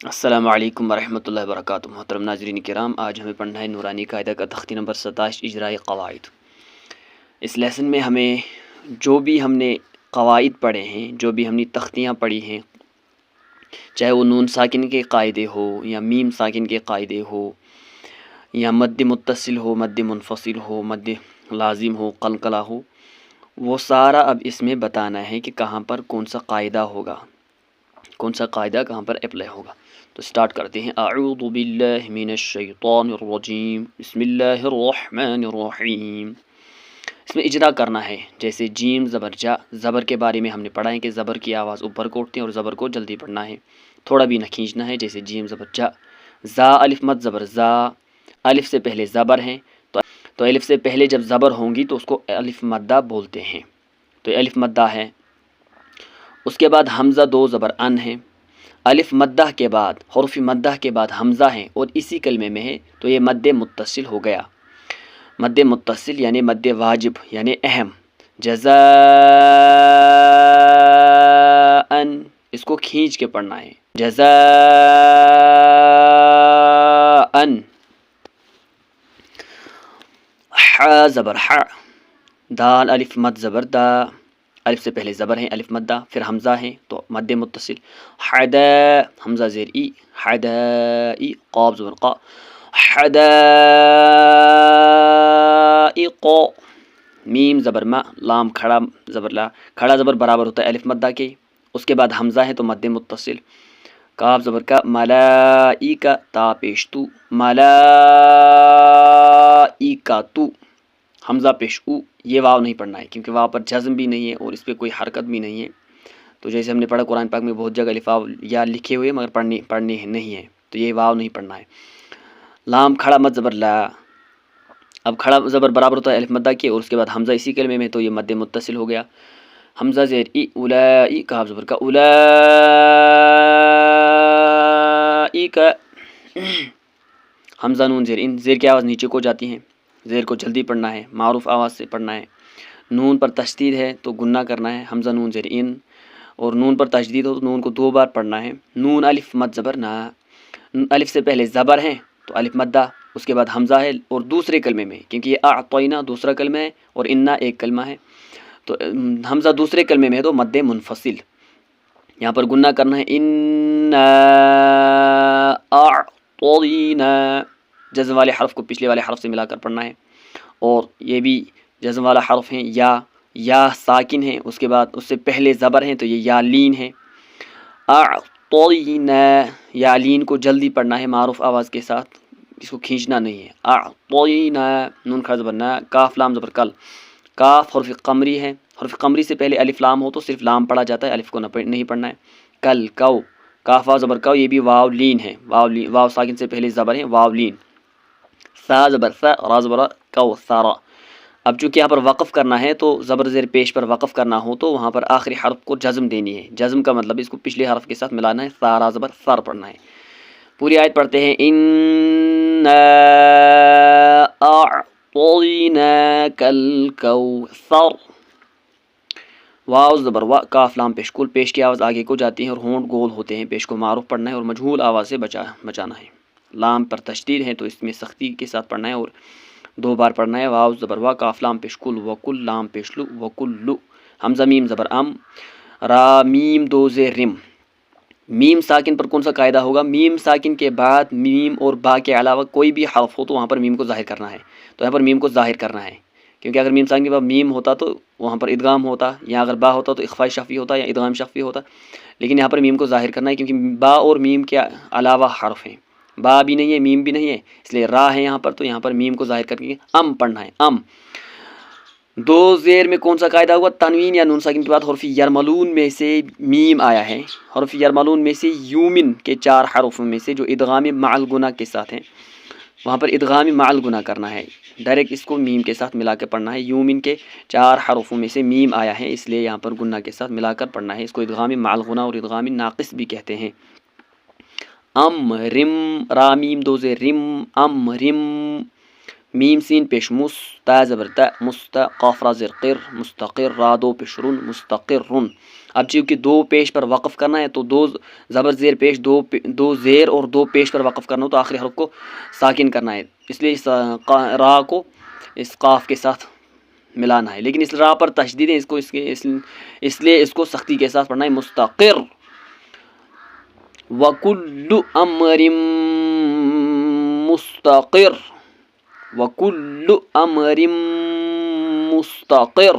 السلام علیکم ورحمۃ اللہ وبرکاتہ۔ محترم ناظرین کرام، آج ہمیں پڑھنا ہے نورانی قاعدہ کا تختی نمبر 27 اجراء قواعد۔ اس لیسن میں ہمیں جو بھی ہم نے قواعد پڑھے ہیں، جو بھی ہم نے تختیاں پڑھی ہیں، چاہے وہ نون ساکن کے قاعدے ہو یا میم ساکن کے قاعدے ہو یا مد متصل ہو، مد منفصل ہو، مد لازم ہو، قلقلہ ہو، وہ سارا اب اس میں بتانا ہے کہ کہاں پر کون سا قاعدہ ہوگا، کون سا قاعدہ کہاں پر اپلائی ہوگا۔ تو سٹارٹ کرتے ہیں۔ اعوذ باللہ من الشیطان الرجیم، بسم اللہ الرحمن الرحیم۔ اس میں اجرا کرنا ہے، جیسے جیم زبر جا، زبر کے بارے میں ہم نے پڑھا ہے کہ زبر کی آواز اوپر کو اٹھتے ہیں اور زبر کو جلدی پڑھنا ہے، تھوڑا بھی نہ کھینچنا ہے، جیسے جیم زبر جا۔ زا الف مد زبر زا، الف سے پہلے زبر ہیں تو الف سے پہلے جب زبر ہوں گی تو اس کو الف مدہ بولتے ہیں، تو الف مدہ ہے۔ اس کے بعد حمزہ دو زبر ان ہیں، الف مدہ کے بعد، حرف مدہ کے بعد حمزہ ہیں اور اسی کلمے میں ہے، تو یہ مد متصل ہو گیا۔ مد متصل یعنی مد واجب یعنی اہم۔ جزاء، اس کو کھینچ کے پڑھنا ہے، جزاء۔ ح زبر ح، دال الف مد زبر دا، الف سے پہلے زبر ہیں، الف مدہ، پھر حمزہ ہیں تو مد متصل۔ حدا، حمزہ زیر ای، حدائی، قاف زبر قا، حدائق، میم زبر ما، لام کھڑا زبر لا، کھڑا زبر برابر ہوتا ہے الف مدہ کے، اس کے بعد حمزہ ہے تو مد متصل۔ کاف زبر کا، ملائکہ، تا پیش تو، ملائکۃ، حمزہ پیش او، یہ واو نہیں پڑھنا ہے کیونکہ واو پر جزم بھی نہیں ہے اور اس پہ کوئی حرکت بھی نہیں ہے، تو جیسے ہم نے پڑھا قرآن پاک میں بہت جگہ الف واو یا لکھے ہوئے مگر پڑھنے نہیں ہیں، تو یہ واو نہیں پڑھنا ہے۔ لام کھڑا مد زبر لا، اب کھڑا زبر برابر ہوتا ہے الف مدہ کے اور اس کے بعد حمزہ اسی کلمے میں، تو یہ مد متصل ہو گیا۔ حمزہ زیر ای، اولائی، کاف زبر کا، اولائک، حمزہ نون زیر ان، زیر کی آواز نیچے کو جاتی ہیں، زیر کو جلدی پڑھنا ہے، معروف آواز سے پڑھنا ہے۔ نون پر تشدید ہے تو گنہ کرنا ہے، حمزہ نون زیر ان، اور نون پر تشدید ہو تو نون کو 2 بار پڑھنا ہے۔ نون الف مد زبر نا، الف سے پہلے زبر ہیں تو الف مدہ، اس کے بعد حمزہ ہے اور دوسرے کلمے میں، کیونکہ یہ اعطینا دوسرا کلمہ ہے اور انا ایک کلمہ ہے، تو حمزہ دوسرے کلمے میں ہے تو مد منفصل، یہاں پر گنہ کرنا ہے۔ انا اعطینا، جزم والے حرف کو پچھلے والے حرف سے ملا کر پڑھنا ہے، اور یہ بھی جزم والا حرف ہیں، یا ساکن ہے، اس کے بعد اس سے پہلے زبر ہیں تو یہ یا لین ہے۔ اعطینا، یا لین کو جلدی پڑھنا ہے معروف آواز کے ساتھ، اس کو کھینچنا نہیں ہے۔ اعطینا، نون کھڑا زبر نا، کاف لام زبر کل، کاف حرف قمری ہے، حرف قمری سے پہلے الف لام ہو تو صرف لام پڑھا جاتا ہے، الف کو نہیں پڑھنا ہے۔ کل کو، کاف واو زبر کو، یہ بھی واو لین ہے، واو ساکن سے پہلے زبر ہے، واو لین۔ سا زبر سا، را زبر کو، سارا۔ اب چونکہ یہاں پر وقف کرنا ہے تو زبر زیر پیش پر وقف کرنا ہو تو وہاں پر آخری حرف کو جزم دینی ہے، جزم کا مطلب اس کو پچھلے حرف کے ساتھ ملانا ہے، سارا زبر سر پڑھنا ہے۔ پوری آیت پڑھتے ہیں۔ انا اعطیناک الکوثر، واو زبر وا، کاف لام پیش کل، پیش کی آواز آگے کو جاتی ہے اور ہونٹ گول ہوتے ہیں، پیش کو معروف پڑھنا ہے اور مجہول آواز سے بچانا ہے۔ لام پر تشدید ہے تو اس میں سختی کے ساتھ پڑھنا ہے اور 2 بار پڑھنا ہے۔ واو زبر وا، کاف لام پیش کل، وکل لام پیش لو، وکلو، حمزہ میم زبر ام، را میم دو زیر رم۔ میم ساکن پر کون سا قاعدہ ہوگا؟ میم ساکن کے بعد میم اور با کے علاوہ کوئی بھی حرف ہو تو وہاں پر میم کو ظاہر کرنا ہے، تو یہاں پر میم کو ظاہر کرنا ہے، کیونکہ اگر میم ساکن کے بعد میم ہوتا تو وہاں پر ادغام ہوتا، یا اگر با ہوتا تو اخفاء شفوی ہوتا یا ادغام شفوی ہوتا، لیکن یہاں پر میم کو ظاہر کرنا ہے کیونکہ با اور میم کے علاوہ حرف ہیں، با بھی نہیں ہے میم بھی نہیں ہے، اس لیے را ہے یہاں پر، تو یہاں پر میم کو ظاہر کر کے ام پڑھنا ہے، ام۔ 2 زیر میں کون سا قاعدہ ہوا؟ تنوین یا نون ساکن کے بعد حرف یرملون میں سے میم آیا ہے، حرف یرملون میں سے یومن کے 4 حروفوں میں سے جو ادغام مع الغنہ کے ساتھ ہیں، وہاں پر ادغام مع الغنہ کرنا ہے، ڈائریکٹ اس کو میم کے ساتھ ملا کر پڑھنا ہے۔ یومن کے 4 حروفوں میں سے میم آیا ہے، اس لیے یہاں پر گنہ کے ساتھ ملا کر پڑھنا ہے، اس کو ادغام مع الغنہ اور ادغام ناقص بھی کہتے ہیں۔ ام رم، را میم 2 زیر رم، ام رم، میم سین پیش مس، تا زبر تا، مست، قاف را زیر قر، مستقر، را 2 پیش رن، مستقر رن، اب چونکہ دو پیش پر وقف کرنا ہے تو دو زبر زیر پیش، دو زیر اور دو پیش پر وقف کرنا ہو تو آخری حرف کو ساکن کرنا ہے، اس لیے اس را کو اس قاف کے ساتھ ملانا ہے، لیکن اس را پر تشدید ہے، اس لیے اس کو سختی کے ساتھ پڑھنا ہے، مستقر. وَكُلُّ أَمْرٍ مُسْتَقِرٌ، وَكُلُّ أَمْرٍ مُسْتَقِرٌ.